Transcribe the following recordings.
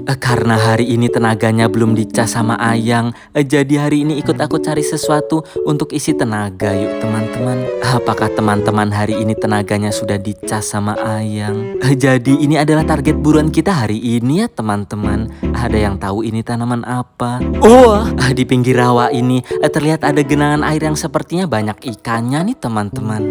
Karena hari ini tenaganya belum dicas sama Ayang, jadi hari ini ikut aku cari sesuatu untuk isi tenaga yuk teman-teman. Apakah teman-teman hari ini tenaganya sudah dicas sama Ayang? Jadi ini adalah target buruan kita hari ini ya teman-teman. Ada yang tahu ini tanaman apa? Oh, di pinggir rawa ini terlihat ada genangan air yang sepertinya banyak ikannya nih teman-teman.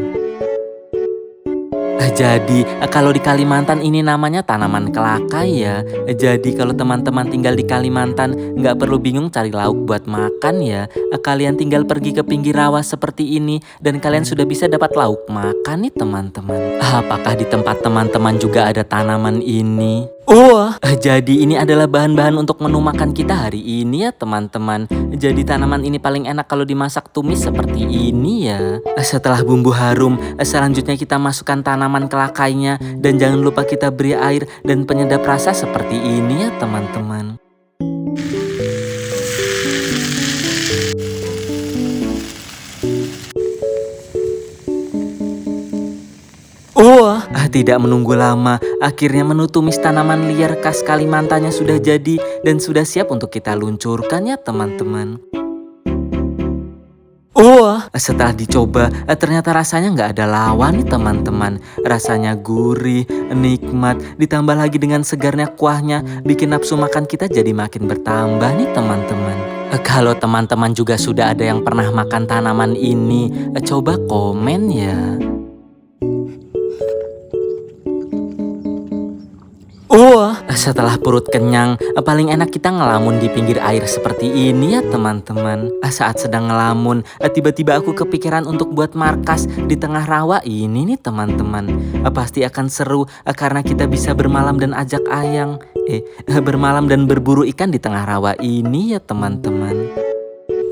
Jadi kalau di Kalimantan ini namanya tanaman kelakai ya. Jadi kalau teman-teman tinggal di Kalimantan nggak perlu bingung cari lauk buat makan ya. Kalian tinggal pergi ke pinggir rawa seperti ini dan kalian sudah bisa dapat lauk makan nih teman-teman. Apakah di tempat teman-teman juga ada tanaman ini? Oh, jadi ini adalah bahan-bahan untuk menu makan kita hari ini ya teman-teman. Jadi tanaman ini paling enak kalau dimasak tumis seperti ini ya. Setelah bumbu harum, selanjutnya kita masukkan tanaman kelakainya. Dan jangan lupa kita beri air dan penyedap rasa seperti ini ya teman-teman. Oh, tidak menunggu lama, akhirnya menu tumis tanaman liar khas Kalimantannya sudah jadi dan sudah siap untuk kita luncurkan ya teman-teman. Oh, setelah dicoba, ternyata rasanya nggak ada lawan nih teman-teman. Rasanya gurih, nikmat, ditambah lagi dengan segarnya kuahnya, bikin nafsu makan kita jadi makin bertambah nih teman-teman. Kalau teman-teman juga sudah ada yang pernah makan tanaman ini, coba komen ya. Oh, setelah perut kenyang, paling enak kita ngelamun di pinggir air seperti ini ya teman-teman. Saat sedang ngelamun, tiba-tiba aku kepikiran untuk buat markas di tengah rawa ini nih teman-teman. Pasti akan seru karena kita bisa bermalam dan ajak Ayang. Bermalam dan berburu ikan di tengah rawa ini ya teman-teman.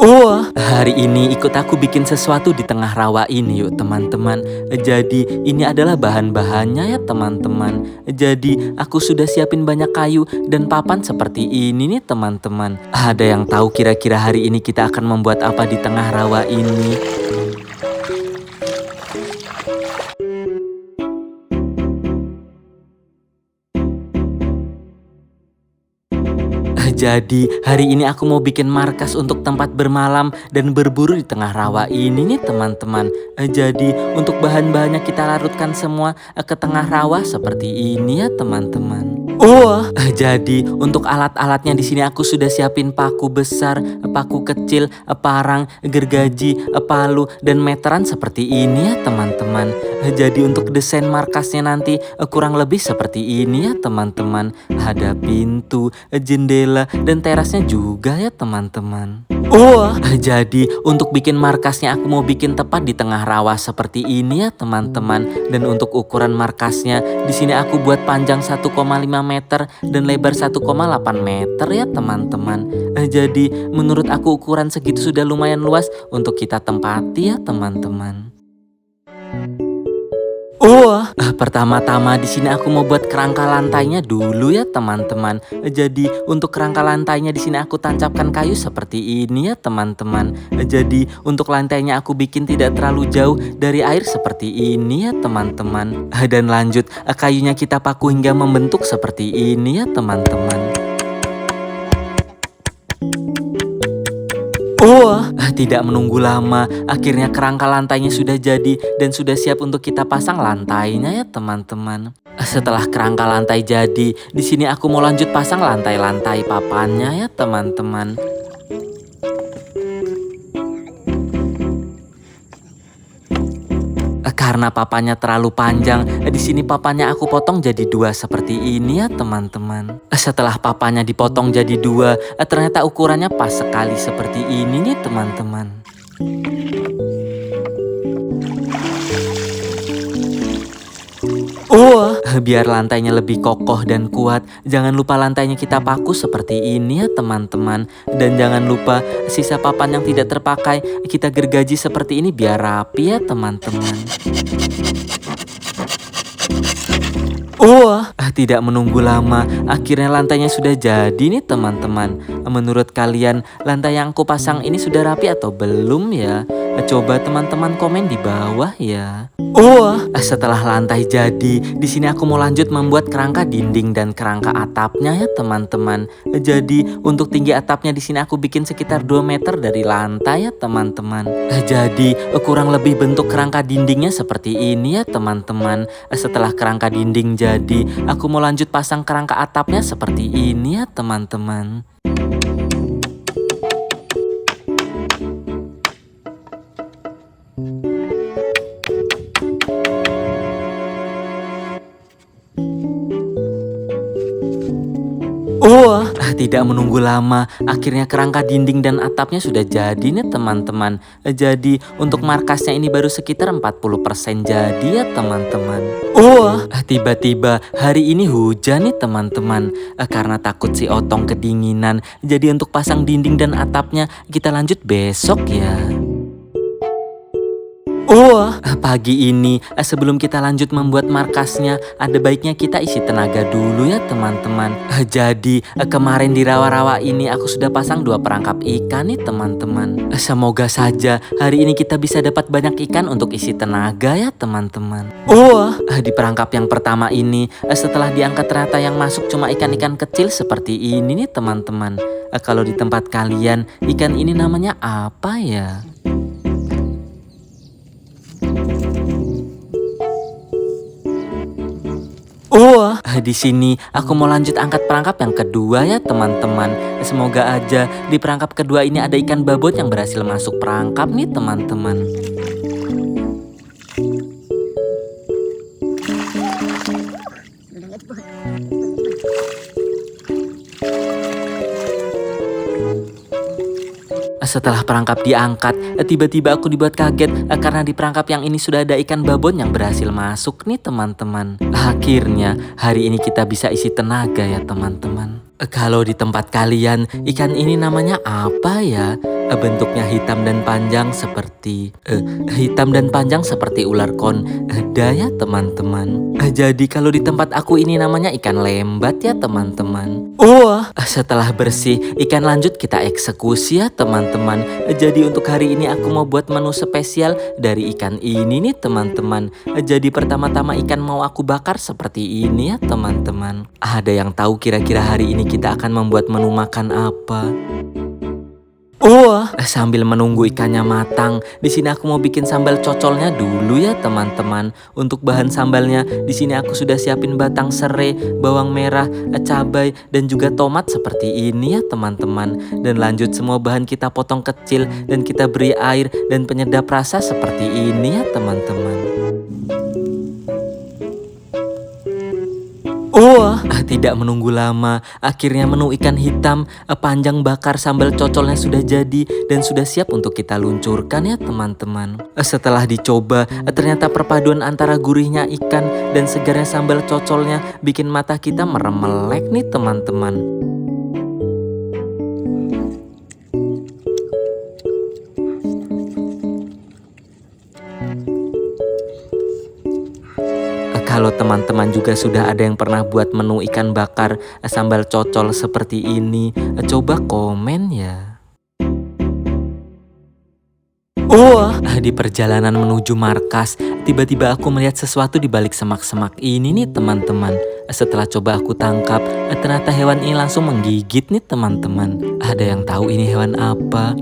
Oh, hari ini ikut aku bikin sesuatu di tengah rawa ini yuk teman-teman. Jadi ini adalah bahan-bahannya ya teman-teman. Jadi aku sudah siapin banyak kayu dan papan seperti ini nih teman-teman. Ada yang tahu kira-kira hari ini kita akan membuat apa di tengah rawa ini? Jadi hari ini aku mau bikin markas untuk tempat bermalam dan berburu di tengah rawa ini nih teman-teman. Jadi untuk bahan-bahannya kita larutkan semua ke tengah rawa seperti ini ya teman-teman. Oh, jadi untuk alat-alatnya di sini aku sudah siapin paku besar, paku kecil, parang, gergaji, palu, dan meteran seperti ini ya teman-teman. Jadi untuk desain markasnya nanti kurang lebih seperti ini ya teman-teman. Ada pintu, jendela, dan terasnya juga ya teman-teman. Oh, jadi untuk bikin markasnya aku mau bikin tepat di tengah rawa seperti ini ya teman-teman. Dan untuk ukuran markasnya di sini aku buat panjang 1,5 meter dan lebar 1,8 meter ya teman-teman. Jadi menurut aku ukuran segitu sudah lumayan luas untuk kita tempati ya teman-teman. Oh, pertama-tama di sini aku mau buat kerangka lantainya dulu ya teman-teman. Jadi untuk kerangka lantainya di sini aku tancapkan kayu seperti ini ya teman-teman. Jadi untuk lantainya aku bikin tidak terlalu jauh dari air seperti ini ya teman-teman. Dan lanjut kayunya kita paku hingga membentuk seperti ini ya teman-teman. Oh, tidak menunggu lama, akhirnya kerangka lantainya sudah jadi dan sudah siap untuk kita pasang lantainya ya teman-teman. Setelah kerangka lantai jadi, di sini aku mau lanjut pasang lantai-lantai papannya ya teman-teman. Karena papanya terlalu panjang, di sini papanya aku potong jadi 2 seperti ini ya teman-teman. Setelah papanya dipotong jadi 2, ternyata ukurannya pas sekali seperti ini nih teman-teman. Oh, biar lantainya lebih kokoh dan kuat, jangan lupa lantainya kita paku seperti ini ya teman-teman. Dan jangan lupa sisa papan yang tidak terpakai kita gergaji seperti ini biar rapi ya teman-teman. Oh, tidak menunggu lama, akhirnya lantainya sudah jadi nih teman-teman. Menurut kalian, lantai yang aku pasang ini sudah rapi atau belum ya? Coba teman-teman komen di bawah ya. Oh, setelah lantai jadi, di sini aku mau lanjut membuat kerangka dinding dan kerangka atapnya ya teman-teman. Jadi untuk tinggi atapnya di sini aku bikin sekitar 2 meter dari lantai ya teman-teman. Jadi kurang lebih bentuk kerangka dindingnya seperti ini ya teman-teman. Setelah kerangka dinding jadi, aku mau lanjut pasang kerangka atapnya seperti ini ya teman-teman. Oh, tidak menunggu lama, akhirnya kerangka dinding dan atapnya sudah jadi nih teman-teman. Jadi untuk markasnya ini baru sekitar 40% jadi ya teman-teman. Oh, tiba-tiba hari ini hujan nih teman-teman. Karena takut si Otong kedinginan, jadi untuk pasang dinding dan atapnya kita lanjut besok ya. Oh, pagi ini sebelum kita lanjut membuat markasnya, ada baiknya kita isi tenaga dulu ya teman-teman. Jadi kemarin di rawa-rawa ini aku sudah pasang 2 perangkap ikan nih teman-teman. Semoga saja hari ini kita bisa dapat banyak ikan untuk isi tenaga ya teman-teman. Oh, di perangkap yang pertama ini setelah diangkat ternyata yang masuk cuma ikan-ikan kecil seperti ini nih teman-teman. Kalau di tempat kalian ikan ini namanya apa ya? Oh, di sini aku mau lanjut angkat perangkap yang kedua ya teman-teman. Semoga aja di perangkap kedua ini ada ikan babon yang berhasil masuk perangkap nih teman-teman. Setelah perangkap diangkat, tiba-tiba aku dibuat kaget karena di perangkap yang ini sudah ada ikan babon yang berhasil masuk nih teman-teman. Akhirnya hari ini kita bisa isi tenaga ya teman-teman. Kalau di tempat kalian ikan ini namanya apa ya? Bentuknya hitam dan panjang seperti ular konda ya teman-teman. Jadi kalau di tempat aku ini namanya ikan lembat ya teman-teman. Oh, setelah bersih ikan lanjut kita eksekusi ya teman-teman. Jadi untuk hari ini aku mau buat menu spesial dari ikan ini nih teman-teman. Jadi pertama-tama ikan mau aku bakar seperti ini ya teman-teman. Ada yang tahu kira-kira hari ini kita akan membuat menu makan apa? Oh, sambil menunggu ikannya matang, di sini aku mau bikin sambal cocolnya dulu ya teman-teman. Untuk bahan sambalnya, di sini aku sudah siapin batang serai, bawang merah, cabai, dan juga tomat seperti ini ya teman-teman. Dan lanjut semua bahan kita potong kecil dan kita beri air dan penyedap rasa seperti ini ya teman-teman. Oh, tidak menunggu lama, akhirnya menu ikan hitam panjang bakar sambal cocolnya sudah jadi dan sudah siap untuk kita luncurkan ya teman-teman. Setelah dicoba, ternyata perpaduan antara gurihnya ikan dan segarnya sambal cocolnya bikin mata kita merem melek nih teman-teman. Kalau teman-teman juga sudah ada yang pernah buat menu ikan bakar sambal cocol seperti ini, coba komen ya. Oh, di perjalanan menuju markas, tiba-tiba aku melihat sesuatu di balik semak-semak ini nih teman-teman. Setelah coba aku tangkap, ternyata hewan ini langsung menggigit nih teman-teman. Ada yang tahu ini hewan apa?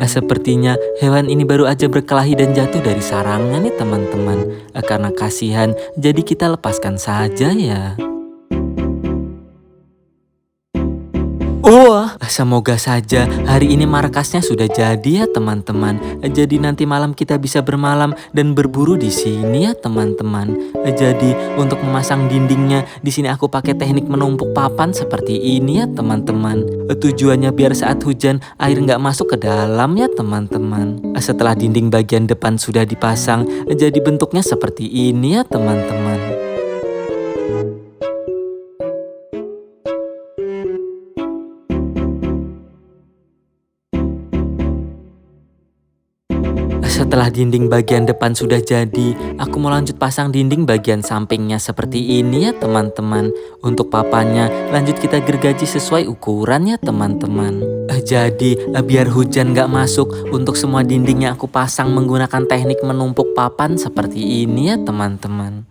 Sepertinya hewan ini baru aja berkelahi dan jatuh dari sarangnya nih teman-teman. Karena kasihan, jadi kita lepaskan saja ya. Oh, semoga saja hari ini markasnya sudah jadi ya teman-teman. Jadi nanti malam kita bisa bermalam dan berburu di sini ya teman-teman. Jadi untuk memasang dindingnya di sini aku pakai teknik menumpuk papan seperti ini ya teman-teman. Tujuannya biar saat hujan air nggak masuk ke dalam ya teman-teman. Setelah dinding bagian depan sudah dipasang, jadi bentuknya seperti ini ya teman-teman. Setelah dinding bagian depan sudah jadi, aku mau lanjut pasang dinding bagian sampingnya seperti ini ya teman-teman. Untuk papannya, lanjut kita gergaji sesuai ukuran ya teman-teman. Jadi, biar hujan gak masuk, untuk semua dindingnya aku pasang menggunakan teknik menumpuk papan seperti ini ya teman-teman.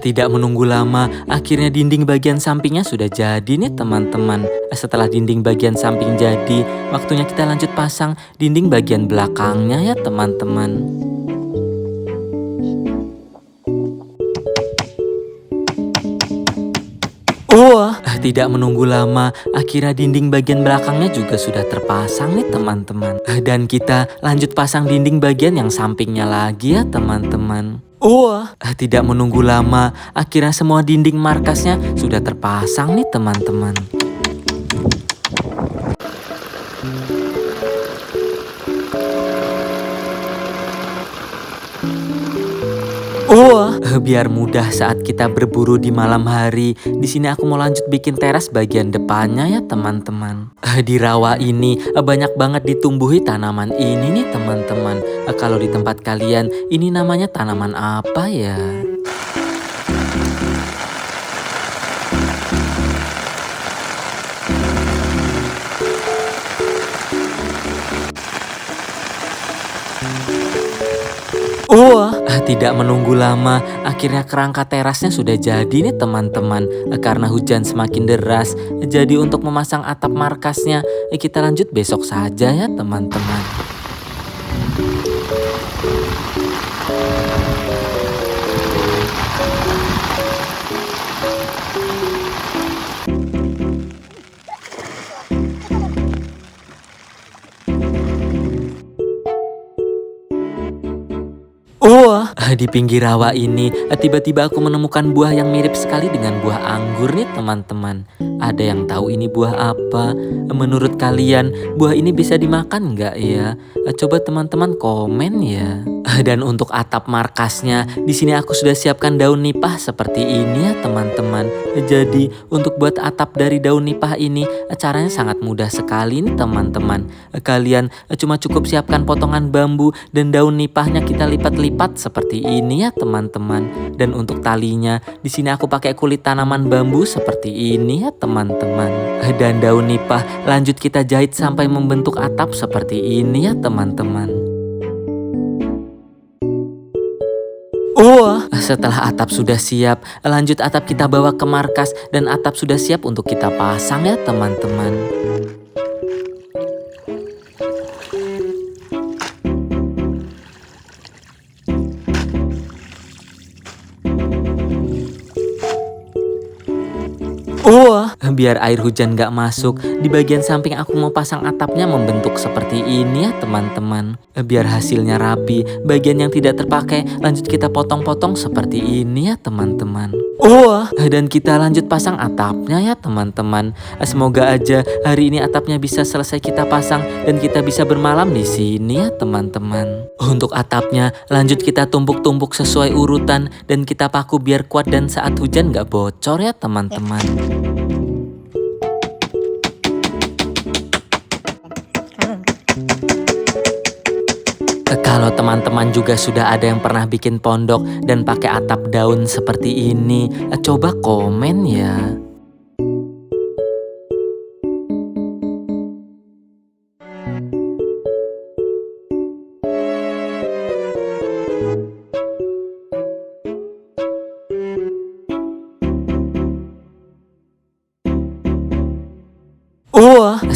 Tidak menunggu lama, akhirnya dinding bagian sampingnya sudah jadi nih teman-teman. Setelah dinding bagian samping jadi, waktunya kita lanjut pasang dinding bagian belakangnya ya teman-teman. Tidak menunggu lama, akhirnya dinding bagian belakangnya juga sudah terpasang nih teman-teman. Dan kita lanjut pasang dinding bagian yang sampingnya lagi ya teman-teman. Tidak menunggu lama, akhirnya semua dinding markasnya sudah terpasang nih teman-teman. Biar mudah saat kita berburu di malam hari, di sini aku mau lanjut bikin teras bagian depannya ya teman-teman. Di rawa ini banyak banget ditumbuhi tanaman ini nih teman-teman. Kalau di tempat kalian ini namanya tanaman apa ya? Tidak menunggu lama, akhirnya kerangka terasnya sudah jadi nih teman-teman. Karena hujan semakin deras, jadi untuk memasang atap markasnya, kita lanjut besok saja ya teman-teman. Di pinggir rawa ini, tiba-tiba aku menemukan buah yang mirip sekali dengan buah anggur nih teman-teman. Ada yang tahu ini buah apa? Menurut kalian, buah ini bisa dimakan nggak ya? Coba teman-teman komen ya. Dan untuk atap markasnya, di sini aku sudah siapkan daun nipah seperti ini ya teman-teman. Jadi untuk buat atap dari daun nipah ini, caranya sangat mudah sekali nih teman-teman. Kalian cuma cukup siapkan potongan bambu dan daun nipahnya kita lipat-lipat seperti ini ya teman-teman. Dan untuk talinya, di sini aku pakai kulit tanaman bambu seperti ini ya teman-teman. Dan daun nipah lanjut kita jahit sampai membentuk atap seperti ini ya teman-teman. Setelah atap sudah siap, lanjut atap kita bawa ke markas dan atap sudah siap untuk kita pasang ya teman-teman. Biar air hujan gak masuk, di bagian samping aku mau pasang atapnya membentuk seperti ini ya teman-teman. Biar hasilnya rapi, bagian yang tidak terpakai lanjut kita potong-potong seperti ini ya teman-teman. Dan kita lanjut pasang atapnya ya teman-teman. Semoga aja hari ini atapnya bisa selesai kita pasang dan kita bisa bermalam di sini ya teman-teman. Untuk atapnya lanjut kita tumpuk-tumpuk sesuai urutan dan kita paku biar kuat dan saat hujan gak bocor ya teman-teman. Kalau teman-teman juga sudah ada yang pernah bikin pondok dan pakai atap daun seperti ini, coba komen ya.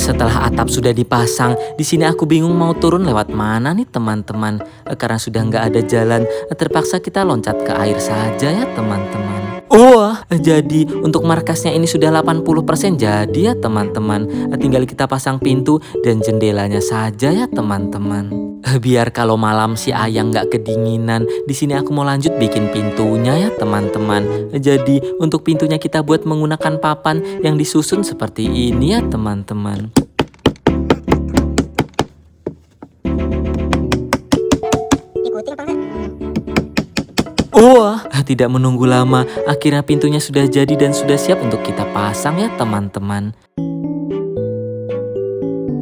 Setelah atap sudah dipasang, di sini aku bingung mau turun lewat mana nih teman-teman. Karena sudah nggak ada jalan, terpaksa kita loncat ke air saja ya teman-teman. Jadi untuk markasnya ini sudah 80% jadi ya teman-teman. Tinggal kita pasang pintu dan jendelanya saja ya teman-teman. Biar kalau malam si ayang nggak kedinginan, di sini aku mau lanjut bikin pintunya ya teman-teman. Jadi untuk pintunya kita buat menggunakan papan yang disusun seperti ini ya teman-teman. Tidak menunggu lama, akhirnya pintunya sudah jadi dan sudah siap untuk kita pasang ya teman-teman.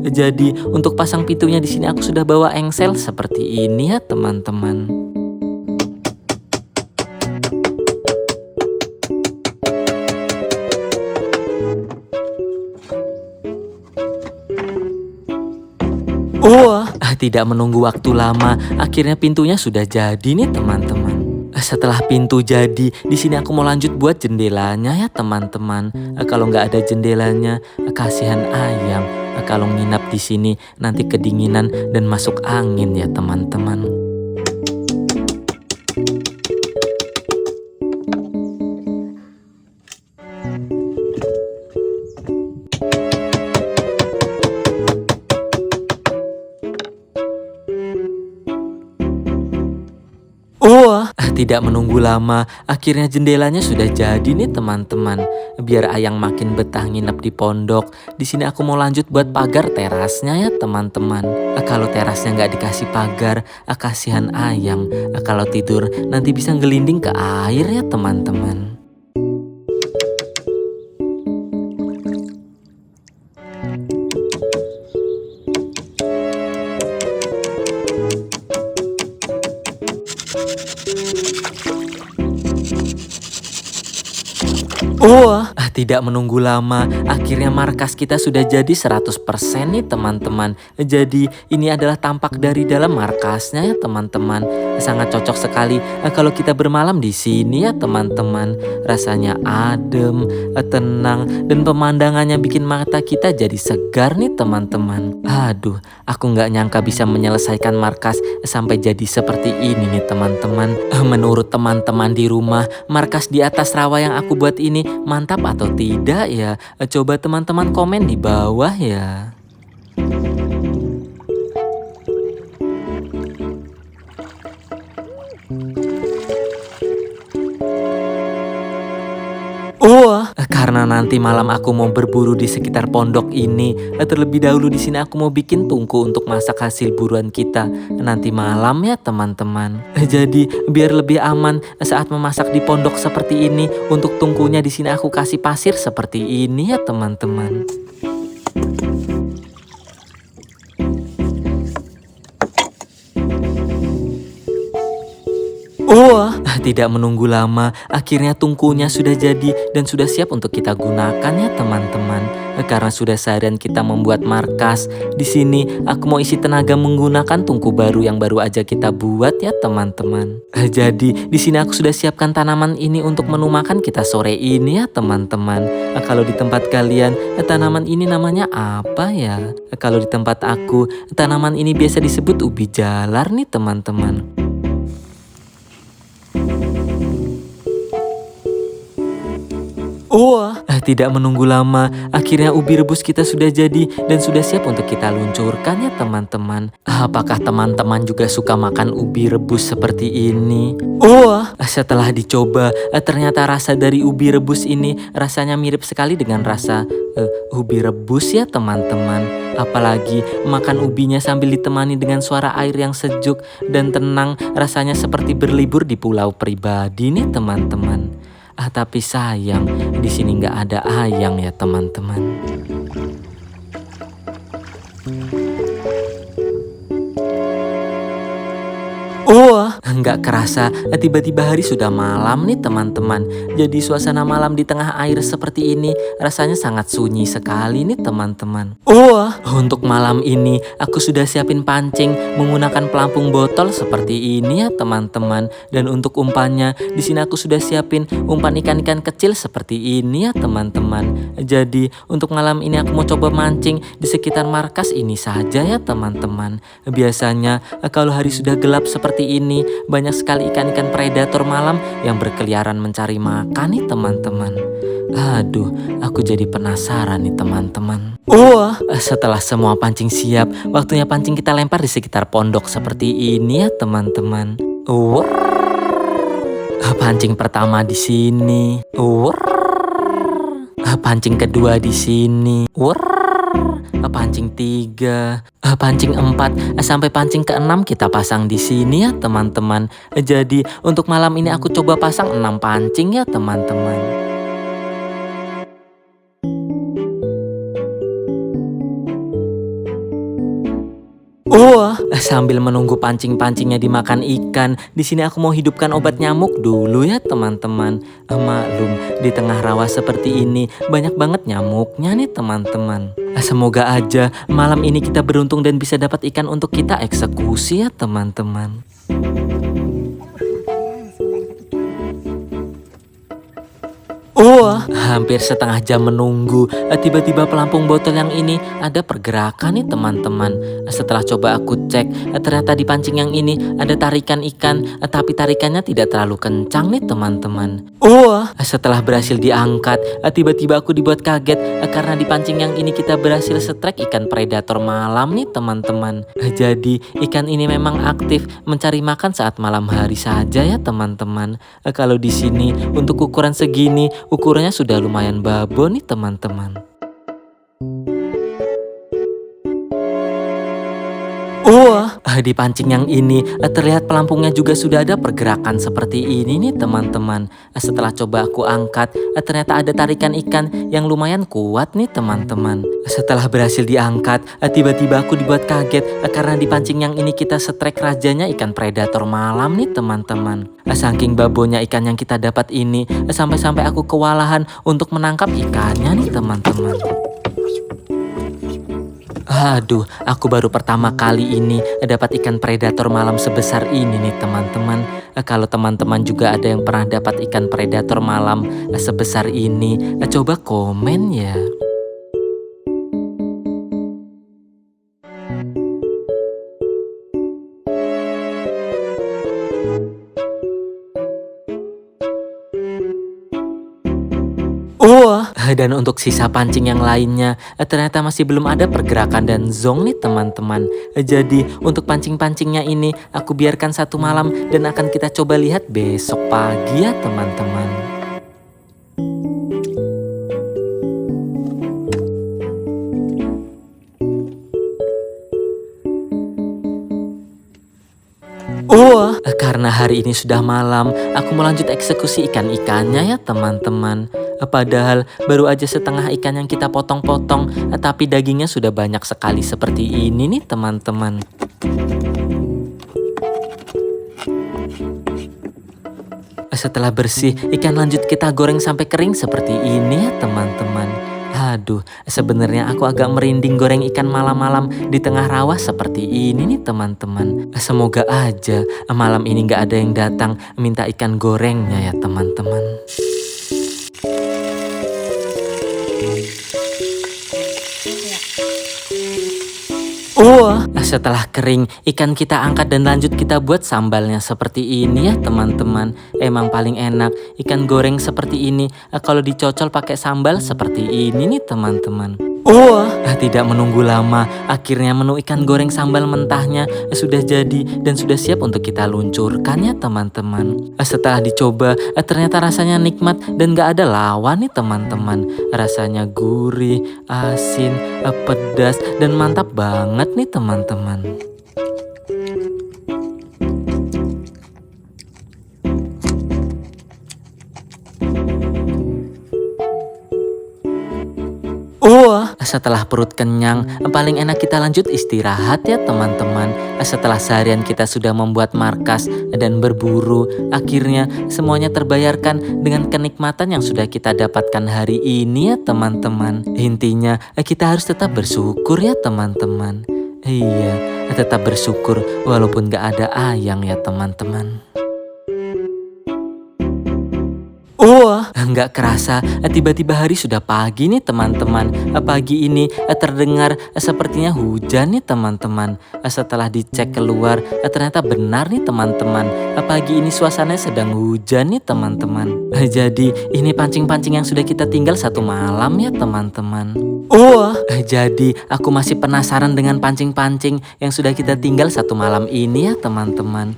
Jadi untuk pasang pintunya di sini aku sudah bawa engsel seperti ini ya teman-teman. Wah, tidak menunggu waktu lama, akhirnya pintunya sudah jadi nih teman-teman. Setelah pintu jadi, di sini aku mau lanjut buat jendelanya ya teman-teman. Kalau nggak ada jendelanya, kasihan ayam. Kalau nginap di sini nanti kedinginan dan masuk angin ya teman-teman. Wah, tidak menunggu lama, akhirnya jendelanya sudah jadi nih teman-teman. Biar ayang makin betah nginep di pondok, di sini aku mau lanjut buat pagar terasnya ya teman-teman. Kalau terasnya nggak dikasih pagar, kasihan ayang. Kalau tidur nanti bisa ngelinding ke air ya teman-teman. Wah, tidak menunggu lama, akhirnya markas kita sudah jadi 100% nih teman-teman. Jadi ini adalah tampak dari dalam markasnya ya teman-teman. Sangat cocok sekali kalau kita bermalam di sini ya teman-teman. Rasanya adem, tenang, dan pemandangannya bikin mata kita jadi segar nih teman-teman. Aduh, aku nggak nyangka bisa menyelesaikan markas sampai jadi seperti ini nih teman-teman. Menurut teman-teman di rumah, markas di atas rawa yang aku buat ini mantap atau tidak ya? Coba teman-teman komen di bawah ya. Wah, karena nanti malam aku mau berburu di sekitar pondok ini. Terlebih dahulu di sini aku mau bikin tungku untuk masak hasil buruan kita nanti malam ya teman-teman. Jadi biar lebih aman saat memasak di pondok seperti ini, untuk tungkunya di sini aku kasih pasir seperti ini ya teman-teman. Wah, tidak menunggu lama, akhirnya tungkunya sudah jadi dan sudah siap untuk kita gunakan ya teman-teman. Karena sudah seharian kita membuat markas, di sini aku mau isi tenaga menggunakan tungku baru yang baru aja kita buat ya teman-teman. Jadi di sini aku sudah siapkan tanaman ini untuk menu makan kita sore ini ya teman-teman. Kalau di tempat kalian, tanaman ini namanya apa ya? Kalau di tempat aku, tanaman ini biasa disebut ubi jalar nih teman-teman. Wah, tidak menunggu lama, akhirnya ubi rebus kita sudah jadi dan sudah siap untuk kita luncurkan ya teman-teman. Apakah teman-teman juga suka makan ubi rebus seperti ini? Wah, setelah dicoba, ternyata rasa dari ubi rebus ini rasanya mirip sekali dengan rasa ubi rebus ya teman-teman. Apalagi makan ubinya sambil ditemani dengan suara air yang sejuk dan tenang, rasanya seperti berlibur di pulau pribadi nih teman-teman. Tapi sayang, di sini nggak ada ayang ya teman-teman. Wah, nggak kerasa tiba-tiba hari sudah malam nih teman-teman. Jadi suasana malam di tengah air seperti ini rasanya sangat sunyi sekali nih teman-teman. Wah, untuk malam ini aku sudah siapin pancing menggunakan pelampung botol seperti ini ya teman-teman. Dan untuk umpannya di sini aku sudah siapin umpan ikan-ikan kecil seperti ini ya teman-teman. Jadi untuk malam ini aku mau coba mancing di sekitar markas ini saja ya teman-teman. Biasanya kalau hari sudah gelap seperti ini, banyak sekali ikan-ikan predator malam yang berkeliaran mencari makan nih teman-teman. Aduh, aku jadi penasaran nih teman-teman. Wah, setelah semua pancing siap, waktunya pancing kita lempar di sekitar pondok seperti ini ya teman-teman. Wah, pancing pertama di sini. Wah, pancing kedua di sini. Wah, Pancing 3, pancing 4, sampai pancing ke-6 kita pasang di sini ya teman-teman. Jadi untuk malam ini aku coba pasang 6 pancing ya teman-teman. Wah, sambil menunggu pancing-pancingnya dimakan ikan, di sini aku mau hidupkan obat nyamuk dulu ya teman-teman. Maklum, di tengah rawa seperti ini banyak banget nyamuknya nih teman-teman. Semoga aja malam ini kita beruntung dan bisa dapat ikan untuk kita eksekusi ya teman-teman. Hampir setengah jam menunggu, tiba-tiba pelampung botol yang ini ada pergerakan nih teman-teman. Setelah coba aku cek, ternyata di pancing yang ini ada tarikan ikan, tapi tarikannya tidak terlalu kencang nih teman-teman. Setelah berhasil diangkat, tiba-tiba aku dibuat kaget karena di pancing yang ini kita berhasil setrek ikan predator malam nih teman-teman. Jadi ikan ini memang aktif mencari makan saat malam hari saja ya teman-teman. Kalau di sini untuk ukuran segini, ukurannya sudah lumayan babon nih teman-teman. Di pancing yang ini terlihat pelampungnya juga sudah ada pergerakan seperti ini nih teman-teman. Setelah coba aku angkat, ternyata ada tarikan ikan yang lumayan kuat nih teman-teman. Setelah berhasil diangkat, tiba-tiba aku dibuat kaget karena di pancing yang ini kita setrek rajanya ikan predator malam nih teman-teman. Saking babonya ikan yang kita dapat ini, sampai-sampai aku kewalahan untuk menangkap ikannya nih teman-teman. Aduh, aku baru pertama kali ini dapat ikan predator malam sebesar ini nih teman-teman. Kalau teman-teman juga ada yang pernah dapat ikan predator malam sebesar ini, coba komen ya. Dan untuk sisa pancing yang lainnya, ternyata masih belum ada pergerakan dan zong nih teman-teman. Jadi untuk pancing-pancingnya ini aku biarkan satu malam dan akan kita coba lihat besok pagi ya teman-teman. Karena hari ini sudah malam, aku mau lanjut eksekusi ikan-ikannya ya teman-teman. Padahal baru aja setengah ikan yang kita potong-potong, tapi dagingnya sudah banyak sekali seperti ini nih teman-teman. Setelah bersih, ikan lanjut kita goreng sampai kering seperti ini ya teman-teman. Aduh, sebenarnya aku agak merinding goreng ikan malam-malam di tengah rawa seperti ini nih teman-teman. Semoga aja malam ini nggak ada yang datang minta ikan gorengnya ya teman-teman. Setelah kering, ikan kita angkat dan lanjut kita buat sambalnya seperti ini ya teman-teman. Emang paling enak ikan goreng seperti ini kalau dicocol pakai sambal seperti ini nih teman-teman. Tidak menunggu lama, akhirnya menu ikan goreng sambal mentahnya sudah jadi dan sudah siap untuk kita luncurkan ya teman-teman. Setelah dicoba, ternyata rasanya nikmat dan gak ada lawan nih teman-teman. Rasanya gurih, asin, pedas dan mantap banget nih teman-teman. Setelah perut kenyang, paling enak kita lanjut istirahat ya teman-teman. Setelah seharian kita sudah membuat markas dan berburu, akhirnya semuanya terbayarkan dengan kenikmatan yang sudah kita dapatkan hari ini ya teman-teman. Intinya kita harus tetap bersyukur ya teman-teman. Iya, tetap bersyukur walaupun gak ada ayang ya teman-teman. Nggak kerasa, tiba-tiba hari sudah pagi nih teman-teman. Pagi ini terdengar sepertinya hujan nih teman-teman. Setelah dicek keluar, ternyata benar nih teman-teman. Pagi ini suasananya sedang hujan nih teman-teman. Jadi ini pancing-pancing yang sudah kita tinggal satu malam ya teman-teman. Jadi aku masih penasaran dengan pancing-pancing yang sudah kita tinggal satu malam ini ya teman-teman.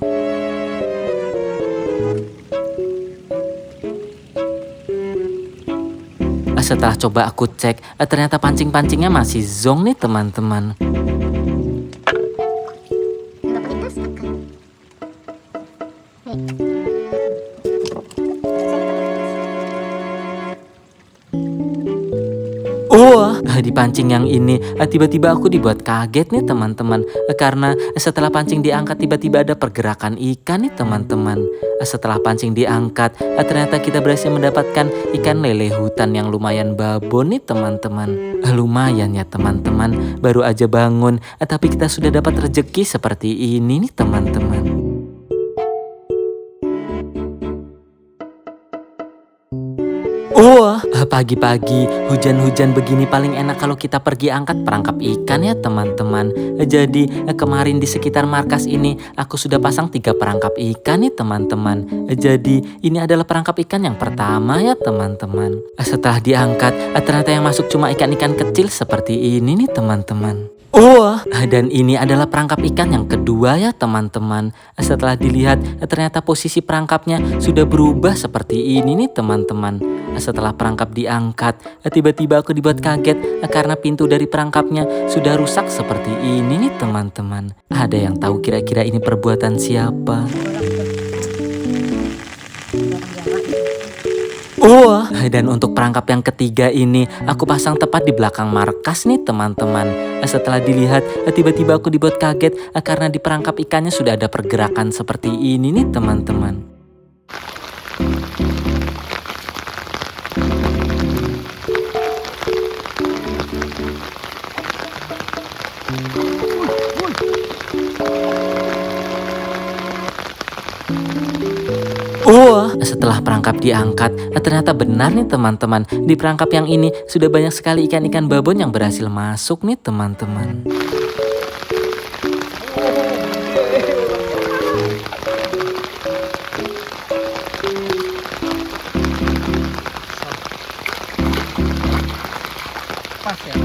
Setelah coba aku cek, ternyata pancing-pancingnya masih zonk nih teman-teman. Nggak pakai tas kan? Nih. Wah, di pancing yang ini tiba-tiba aku dibuat kaget nih teman-teman. Karena setelah pancing diangkat tiba-tiba ada pergerakan ikan nih teman-teman. Setelah pancing diangkat ternyata kita berhasil mendapatkan ikan lele hutan yang lumayan babon nih teman-teman. Lumayan ya teman-teman, baru aja bangun tapi kita sudah dapat rezeki seperti ini nih teman-teman. Wah, pagi-pagi hujan-hujan begini paling enak kalau kita pergi angkat perangkap ikan ya teman-teman. Jadi kemarin di sekitar markas ini aku sudah pasang 3 perangkap ikan nih teman-teman. Jadi ini adalah perangkap ikan yang pertama ya teman-teman. Setelah diangkat ternyata yang masuk cuma ikan-ikan kecil seperti ini nih teman-teman. Wah, dan ini adalah perangkap ikan yang kedua ya teman-teman. Setelah dilihat ternyata posisi perangkapnya sudah berubah seperti ini nih teman-teman. Setelah perangkap diangkat, tiba-tiba aku dibuat kaget karena pintu dari perangkapnya sudah rusak seperti ini nih teman-teman. Ada yang tahu kira-kira ini perbuatan siapa? Wah, dan untuk perangkap yang ketiga ini aku pasang tepat di belakang markas nih teman-teman. Setelah dilihat tiba-tiba aku dibuat kaget karena di perangkap ikannya sudah ada pergerakan seperti ini nih teman-teman. Wah, setelah perangkap diangkat, ternyata benar nih teman-teman. Di perangkap yang ini sudah banyak sekali ikan-ikan babon yang berhasil masuk nih teman-teman. Pas ya.